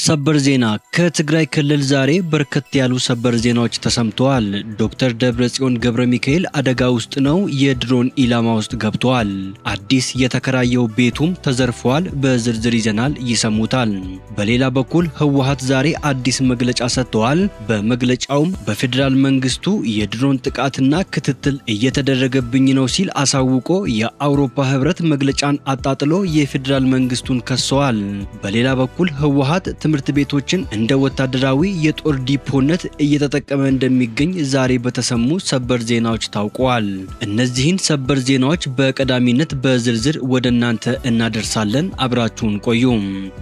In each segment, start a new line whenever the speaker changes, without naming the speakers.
ሰበር ዜና ከትግራይ ክልል ዛሬ በርከት ያሉ ሰበር ዜናዎች ተሰምተዋል። ዶክተር ደብረጽዮን ገብረ ሚካኤል አደጋ ውስጥ ነው፣ የድሮን ኢላማ ውስጥ ገብተዋል። አዲስ የተከራየው ቤቱም ተዘርፏል። በዝርዝር ይዘናል፣ ይሰሙታል። በሌላ በኩል ህወሓት ዛሬ አዲስ መግለጫ ሰጥተዋል። በመግለጫውም በፌዴራል መንግስቱ የድሮን ጥቃትና ክትትል እየተደረገብኝ ነው ሲል አሳውቆ የአውሮፓ ህብረት መግለጫን አጣጥሎ የፌዴራል መንግስቱን ከሰዋል። በሌላ በኩል ህወሓት ትምህርት ቤቶችን እንደ ወታደራዊ የጦር ዲፖነት እየተጠቀመ እንደሚገኝ ዛሬ በተሰሙ ሰበር ዜናዎች ታውቋል። እነዚህን ሰበር ዜናዎች በቀዳሚነት በዝርዝር ወደ እናንተ እናደርሳለን። አብራችሁን ቆዩ።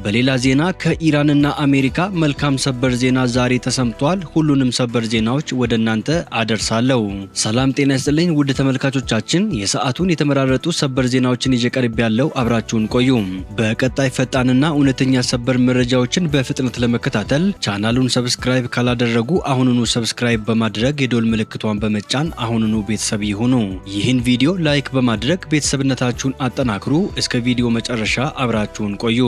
በሌላ ዜና ከኢራንና አሜሪካ መልካም ሰበር ዜና ዛሬ ተሰምቷል። ሁሉንም ሰበር ዜናዎች ወደ እናንተ አደርሳለሁ። ሰላም ጤና ይስጥልኝ ውድ ተመልካቾቻችን፣ የሰዓቱን የተመራረጡ ሰበር ዜናዎችን ይዤ ቀርብ ያለው አብራችሁን ቆዩ። በቀጣይ ፈጣንና እውነተኛ ሰበር መረጃዎችን በፍጥነት ለመከታተል ቻናሉን ሰብስክራይብ ካላደረጉ አሁኑኑ ሰብስክራይብ በማድረግ የዶል ምልክቷን በመጫን አሁኑኑ ቤተሰብ ይሁኑ። ይህን ቪዲዮ ላይክ በማድረግ ቤተሰብነታችሁን አጠናክሩ። እስከ ቪዲዮ መጨረሻ አብራችሁን ቆዩ።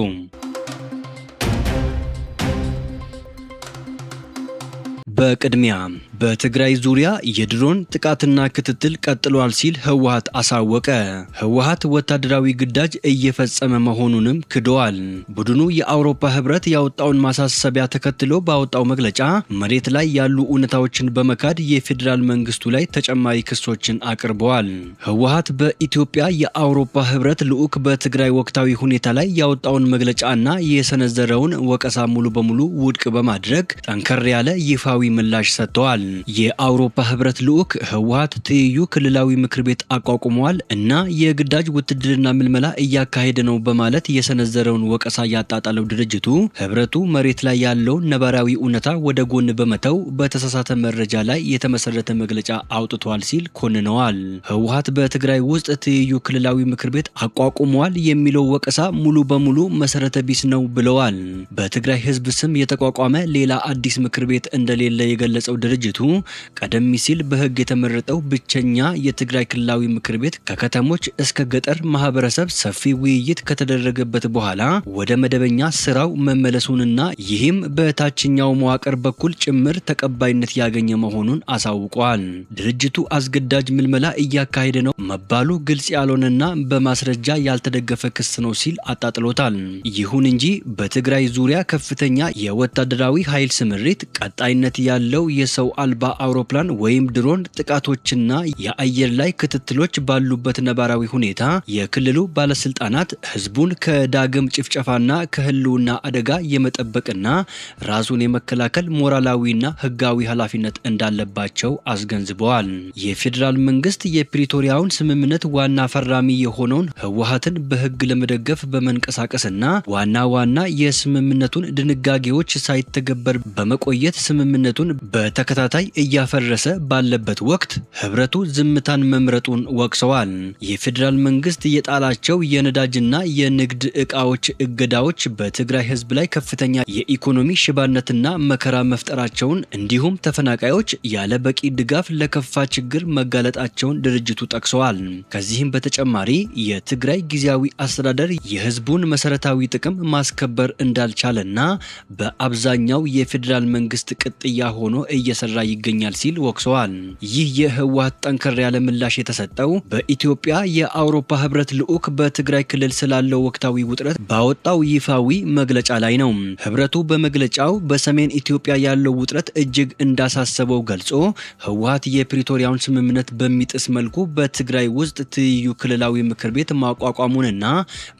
በቅድሚያ በትግራይ ዙሪያ የድሮን ጥቃትና ክትትል ቀጥሏል ሲል ህወሓት አሳወቀ። ህወሓት ወታደራዊ ግዳጅ እየፈጸመ መሆኑንም ክደዋል። ቡድኑ የአውሮፓ ህብረት ያወጣውን ማሳሰቢያ ተከትሎ ባወጣው መግለጫ መሬት ላይ ያሉ እውነታዎችን በመካድ የፌዴራል መንግስቱ ላይ ተጨማሪ ክሶችን አቅርበዋል። ህወሓት በኢትዮጵያ የአውሮፓ ህብረት ልዑክ በትግራይ ወቅታዊ ሁኔታ ላይ ያወጣውን መግለጫና የሰነዘረውን ወቀሳ ሙሉ በሙሉ ውድቅ በማድረግ ጠንከር ያለ ይፋዊ ምላሽ ሰጥተዋል። የአውሮፓ ህብረት ልዑክ ህወሓት ትይዩ ክልላዊ ምክር ቤት አቋቁመዋል እና የግዳጅ ውትድርና ምልመላ እያካሄደ ነው በማለት የሰነዘረውን ወቀሳ ያጣጣለው ድርጅቱ ህብረቱ መሬት ላይ ያለውን ነባራዊ እውነታ ወደ ጎን በመተው በተሳሳተ መረጃ ላይ የተመሰረተ መግለጫ አውጥቷል ሲል ኮንነዋል። ህወሓት በትግራይ ውስጥ ትይዩ ክልላዊ ምክር ቤት አቋቁመዋል የሚለው ወቀሳ ሙሉ በሙሉ መሰረተ ቢስ ነው ብለዋል። በትግራይ ህዝብ ስም የተቋቋመ ሌላ አዲስ ምክር ቤት እንደሌለ የገለጸው ድርጅቱ ቀደም ሲል በህግ የተመረጠው ብቸኛ የትግራይ ክልላዊ ምክር ቤት ከከተሞች እስከ ገጠር ማህበረሰብ ሰፊ ውይይት ከተደረገበት በኋላ ወደ መደበኛ ስራው መመለሱንና ይህም በታችኛው መዋቅር በኩል ጭምር ተቀባይነት ያገኘ መሆኑን አሳውቋል። ድርጅቱ አስገዳጅ ምልመላ እያካሄደ ነው መባሉ ግልጽ ያልሆነና በማስረጃ ያልተደገፈ ክስ ነው ሲል አጣጥሎታል። ይሁን እንጂ በትግራይ ዙሪያ ከፍተኛ የወታደራዊ ኃይል ስምሪት ቀጣይነት ያለው የሰው አልባ አውሮፕላን ወይም ድሮን ጥቃቶችና የአየር ላይ ክትትሎች ባሉበት ነባራዊ ሁኔታ የክልሉ ባለስልጣናት ህዝቡን ከዳግም ጭፍጨፋና ከህልውና አደጋ የመጠበቅና ራሱን የመከላከል ሞራላዊና ህጋዊ ኃላፊነት እንዳለባቸው አስገንዝበዋል። የፌዴራል መንግስት የፕሪቶሪያውን ስምምነት ዋና ፈራሚ የሆነውን ህወሓትን በህግ ለመደገፍ በመንቀሳቀስና ዋና የስምምነቱን ድንጋጌዎች ሳይተገበር በመቆየት ስምምነቱን በተከታታይ እያፈረሰ ባለበት ወቅት ህብረቱ ዝምታን መምረጡን ወቅሰዋል። የፌዴራል መንግስት የጣላቸው የነዳጅና የንግድ ዕቃዎች እገዳዎች በትግራይ ህዝብ ላይ ከፍተኛ የኢኮኖሚ ሽባነትና መከራ መፍጠራቸውን እንዲሁም ተፈናቃዮች ያለ በቂ ድጋፍ ለከፋ ችግር መጋለጣቸውን ድርጅቱ ጠቅሰዋል። ከዚህም በተጨማሪ የትግራይ ጊዜያዊ አስተዳደር የህዝቡን መሰረታዊ ጥቅም ማስከበር እንዳልቻለና በአብዛኛው የፌዴራል መንግስት ቅጥያ ሆኖ እየሰራ ይገኛል ሲል ወቅሰዋል። ይህ የህወሓት ጠንከር ያለ ምላሽ የተሰጠው በኢትዮጵያ የአውሮፓ ህብረት ልዑክ በትግራይ ክልል ስላለው ወቅታዊ ውጥረት ባወጣው ይፋዊ መግለጫ ላይ ነው። ህብረቱ በመግለጫው በሰሜን ኢትዮጵያ ያለው ውጥረት እጅግ እንዳሳሰበው ገልጾ ህወሓት የፕሪቶሪያውን ስምምነት በሚጥስ መልኩ በትግራይ ውስጥ ትይዩ ክልላዊ ምክር ቤት ማቋቋሙንና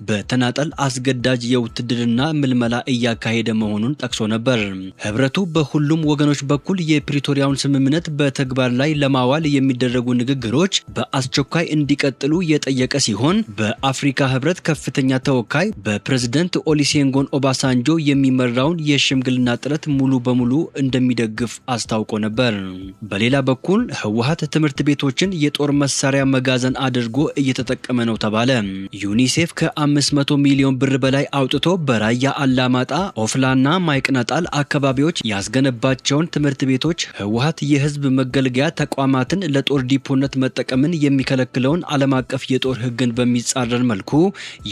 በተናጠል አስገዳጅ የውትድርና ምልመላ እያካሄደ መሆኑን ጠቅሶ ነበር። ህብረቱ በሁሉም ወገኖች በኩል የፕሪቶሪያውን ስምምነት በተግባር ላይ ለማዋል የሚደረጉ ንግግሮች በአስቸኳይ እንዲቀጥሉ የጠየቀ ሲሆን በአፍሪካ ህብረት ከፍተኛ ተወካይ በፕሬዝዳንት ኦሉሴጉን ኦባሳንጆ የሚመራውን የሽምግልና ጥረት ሙሉ በሙሉ እንደሚደግፍ አስታውቆ ነበር። በሌላ በኩል ህወሓት ትምህርት ቤቶችን የጦር መሳሪያ መጋዘን አድርጎ እየተጠቀመ ነው ተባለ። ዩኒሴፍ ከ500 ሚሊዮን ብር በላይ አውጥቶ በራያ አላማጣ፣ ኦፍላና ማይቅናጣል አካባቢዎች ያስገነባቸውን ትምህርት ቤቶች ህወሓት የህዝብ መገልገያ ተቋማትን ለጦር ዲፖነት መጠቀምን የሚከለክለውን ዓለም አቀፍ የጦር ህግን በሚጻረር መልኩ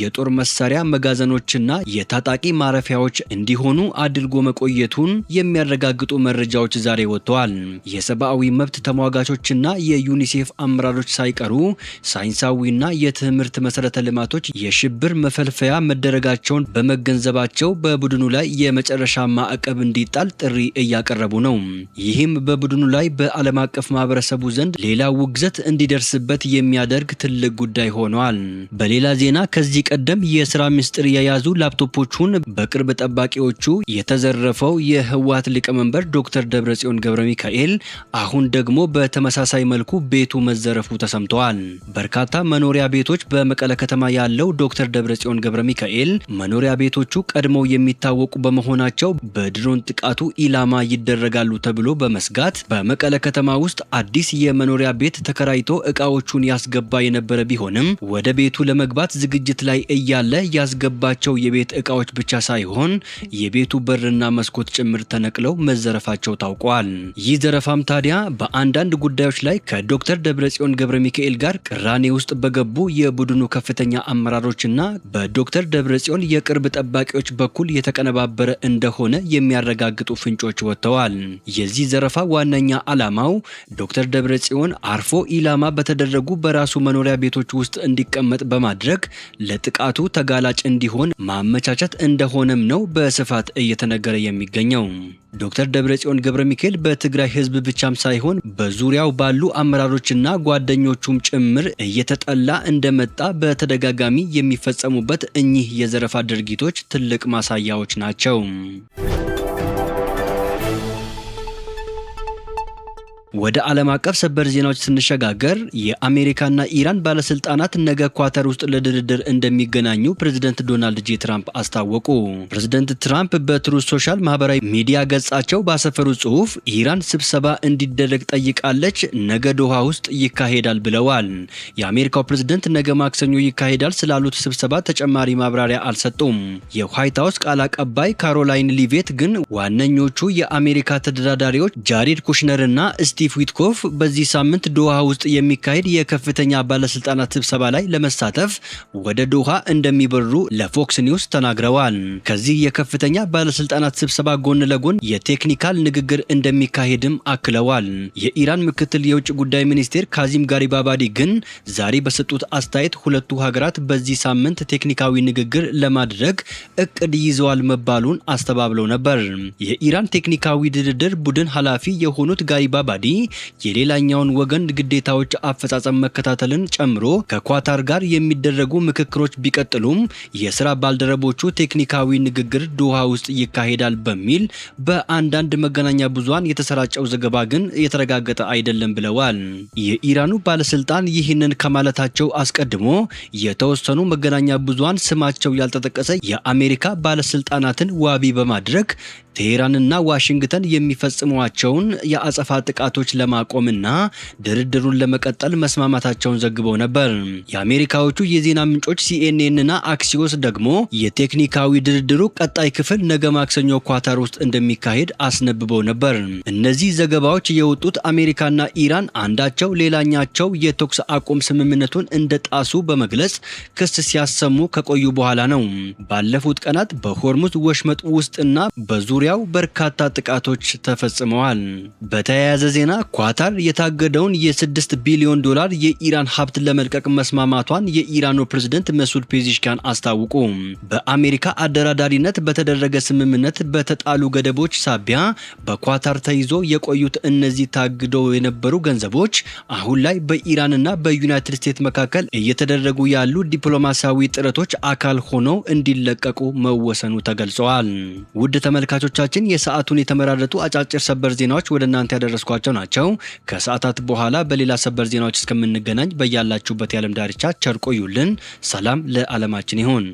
የጦር መሳሪያ መጋዘኖችና የታጣቂ ማረፊያዎች እንዲሆኑ አድርጎ መቆየቱን የሚያረጋግጡ መረጃዎች ዛሬ ወጥተዋል። የሰብአዊ መብት ተሟጋቾችና የዩኒሴፍ አመራሮች ሳይቀሩ ሳይንሳዊና የትምህርት መሰረተ ልማቶች የሽብር መፈልፈያ መደረጋቸውን በመገንዘባቸው በቡድኑ ላይ የመጨረሻ ማዕቀብ እንዲጣል ጥሪ እያቀረቡ ነው። ይህም በቡድኑ ላይ በዓለም አቀፍ ማህበረሰቡ ዘንድ ሌላ ውግዘት እንዲደርስበት የሚያደርግ ትልቅ ጉዳይ ሆኗል። በሌላ ዜና ከዚህ ቀደም የስራ ምስጢር የያዙ ላፕቶፖቹን በቅርብ ጠባቂዎቹ የተዘረፈው የህወሓት ሊቀመንበር ዶክተር ደብረጽዮን ገብረሚካኤል አሁን ደግሞ በተመሳሳይ መልኩ ቤቱ መዘረፉ ተሰምተዋል። በርካታ መኖሪያ ቤቶች በመቀለ ከተማ ያለው ዶክተር ደብረጽዮን ገብረሚካኤል መኖሪያ ቤቶቹ ቀድመው የሚታወቁ በመሆናቸው በድሮን ጥቃቱ ኢላማ ይደረጋሉ ተብሎ በመስጋት በመቀለ ከተማ ውስጥ አዲስ የመኖሪያ ቤት ተከራይቶ እቃዎቹን ያስገባ የነበረ ቢሆንም ወደ ቤቱ ለመግባት ዝግጅት ላይ እያለ ያስገባቸው የቤት እቃዎች ብቻ ሳይሆን የቤቱ በርና መስኮት ጭምር ተነቅለው መዘረፋቸው ታውቋል። ይህ ዘረፋም ታዲያ በአንዳንድ ጉዳዮች ላይ ከዶክተር ደብረጽዮን ገብረሚካኤል ጋር ቅራኔ ውስጥ በገቡ የቡድኑ ከፍተኛ አመራሮችና በዶክተር ደብረጽዮን የቅርብ ጠባቂዎች በኩል የተቀነባበረ እንደሆነ የሚያረጋግጡ ፍንጮች ወጥተዋል። የዚህ ዘረፋ ዋነኛ ዓላማው ዶክተር ደብረጽዮን አርፎ ኢላማ በተደረጉ በራሱ መኖሪያ ቤቶች ውስጥ እንዲቀመጥ በማድረግ ለጥቃቱ ተጋላጭ እንዲሆን ማመቻቸት እንደሆነም ነው በስፋት እየተነገረ የሚገኘው። ዶክተር ደብረጽዮን ገብረሚካኤል በትግራይ ህዝብ ብቻም ሳይሆን በዙሪያው ባሉ አመራሮችና ጓደኞቹም ጭምር እየተጠላ እንደመጣ በተደጋጋሚ የሚፈጸሙበት እኚህ የዘረፋ ድርጊቶች ትልቅ ማሳያዎች ናቸው። ወደ ዓለም አቀፍ ሰበር ዜናዎች ስንሸጋገር የአሜሪካና ኢራን ባለስልጣናት ነገ ኳታር ውስጥ ለድርድር እንደሚገናኙ ፕሬዝዳንት ዶናልድ ጄ ትራምፕ አስታወቁ። ፕሬዝዳንት ትራምፕ በትሩዝ ሶሻል ማህበራዊ ሚዲያ ገጻቸው ባሰፈሩ ጽሑፍ ኢራን ስብሰባ እንዲደረግ ጠይቃለች፣ ነገ ዶሃ ውስጥ ይካሄዳል ብለዋል። የአሜሪካው ፕሬዝዳንት ነገ ማክሰኞ ይካሄዳል ስላሉት ስብሰባ ተጨማሪ ማብራሪያ አልሰጡም። የዋይት ሀውስ ቃል አቀባይ ካሮላይን ሊቬት ግን ዋነኞቹ የአሜሪካ ተደራዳሪዎች ጃሬድ ኩሽነርና ስቲቭ ዊትኮፍ በዚህ ሳምንት ዶሃ ውስጥ የሚካሄድ የከፍተኛ ባለስልጣናት ስብሰባ ላይ ለመሳተፍ ወደ ዶሃ እንደሚበሩ ለፎክስ ኒውስ ተናግረዋል። ከዚህ የከፍተኛ ባለስልጣናት ስብሰባ ጎን ለጎን የቴክኒካል ንግግር እንደሚካሄድም አክለዋል። የኢራን ምክትል የውጭ ጉዳይ ሚኒስቴር ካዚም ጋሪባባዲ ግን ዛሬ በሰጡት አስተያየት ሁለቱ ሀገራት በዚህ ሳምንት ቴክኒካዊ ንግግር ለማድረግ እቅድ ይዘዋል መባሉን አስተባብለው ነበር። የኢራን ቴክኒካዊ ድርድር ቡድን ኃላፊ የሆኑት ጋሪባባዲ የሌላኛውን ወገን ግዴታዎች አፈጻጸም መከታተልን ጨምሮ ከኳታር ጋር የሚደረጉ ምክክሮች ቢቀጥሉም የስራ ባልደረቦቹ ቴክኒካዊ ንግግር ዶሃ ውስጥ ይካሄዳል በሚል በአንዳንድ መገናኛ ብዙሃን የተሰራጨው ዘገባ ግን የተረጋገጠ አይደለም ብለዋል። የኢራኑ ባለስልጣን ይህንን ከማለታቸው አስቀድሞ የተወሰኑ መገናኛ ብዙሃን ስማቸው ያልተጠቀሰ የአሜሪካ ባለስልጣናትን ዋቢ በማድረግ ቴሄራንና ዋሽንግተን የሚፈጽሟቸውን የአጸፋ ጥቃቶች ለማቆምና ድርድሩን ለመቀጠል መስማማታቸውን ዘግበው ነበር። የአሜሪካዎቹ የዜና ምንጮች ሲኤንኤንና አክሲዮስ ደግሞ የቴክኒካዊ ድርድሩ ቀጣይ ክፍል ነገ ማክሰኞ ኳታር ውስጥ እንደሚካሄድ አስነብበው ነበር። እነዚህ ዘገባዎች የወጡት አሜሪካና ኢራን አንዳቸው ሌላኛቸው የተኩስ አቁም ስምምነቱን እንደጣሱ በመግለጽ ክስ ሲያሰሙ ከቆዩ በኋላ ነው። ባለፉት ቀናት በሆርሙዝ ወሽመጥ ውስጥና በዙሪያው በርካታ ጥቃቶች ተፈጽመዋል። በተያያዘ ዜና ኳታር የታገደውን የ6 ቢሊዮን ዶላር የኢራን ሀብት ለመልቀቅ መስማማቷን የኢራኑ ፕሬዝዳንት መሱድ ፔዚሽኪያን አስታወቁ። በአሜሪካ አደራዳሪነት በተደረገ ስምምነት በተጣሉ ገደቦች ሳቢያ በኳታር ተይዞ የቆዩት እነዚህ ታግደው የነበሩ ገንዘቦች አሁን ላይ በኢራንና በዩናይትድ ስቴትስ መካከል እየተደረጉ ያሉ ዲፕሎማሲያዊ ጥረቶች አካል ሆነው እንዲለቀቁ መወሰኑ ተገልጸዋል። ውድ ተመልካቾቻችን የሰዓቱን የተመራረጡ አጫጭር ሰበር ዜናዎች ወደ እናንተ ያደረስኳቸው ናቸው። ከሰዓታት በኋላ በሌላ ሰበር ዜናዎች እስከምንገናኝ በያላችሁበት የዓለም ዳርቻ ቸር ቆዩልን። ሰላም ለዓለማችን ይሁን።